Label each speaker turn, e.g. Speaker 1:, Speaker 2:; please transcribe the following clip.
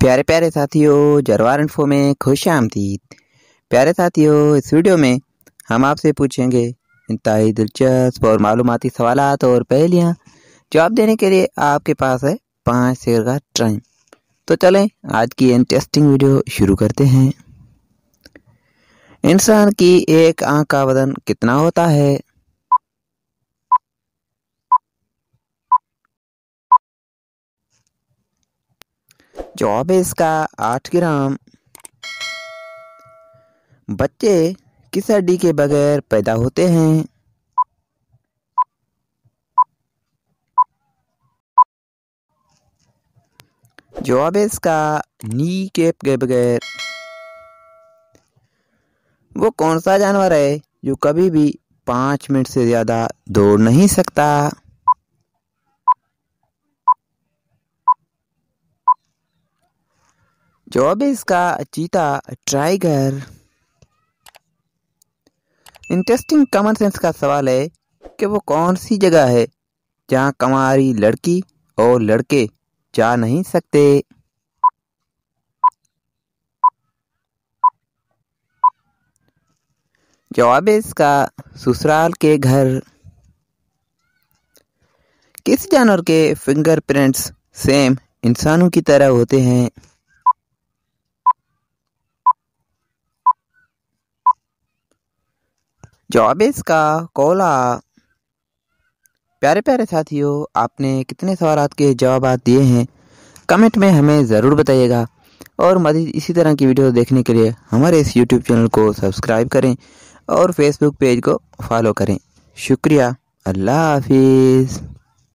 Speaker 1: प्यारे प्यारे साथियों, जरवार इन्फो में खुश आमदीद। प्यारे साथियों, इस वीडियो में हम आपसे पूछेंगे इंतहाई दिलचस्प और मालूमाती सवालात और पहेलियाँ। जवाब देने के लिए आपके पास है 5 सेकंड का टाइम। तो चलें आज की इंटरेस्टिंग वीडियो शुरू करते हैं। इंसान की एक आंख का वजन कितना होता है? जवाब है इसका 8 ग्राम। बच्चे किस हड्डी के बगैर पैदा होते हैं? जवाब है इसका नी कैप के बगैर। वो कौन सा जानवर है जो कभी भी 5 मिनट से ज्यादा दौड़ नहीं सकता? जवाब है इसका चीता, टाइगर। इंटरेस्टिंग कॉमन सेंस का सवाल है कि वो कौन सी जगह है जहाँ कमारी लड़की और लड़के जा नहीं सकते? जवाब है इसका ससुराल के घर। किस जानवर के फिंगरप्रिंट्स सेम इंसानों की तरह होते हैं? जवाब है इसका कोला। प्यारे प्यारे साथियों, आपने कितने सवालात के जवाब दिए हैं कमेंट में हमें ज़रूर बताइएगा। और मज़ीद इसी तरह की वीडियो देखने के लिए हमारे इस यूट्यूब चैनल को सब्सक्राइब करें और फेसबुक पेज को फॉलो करें। शुक्रिया। अल्लाह हाफिज़।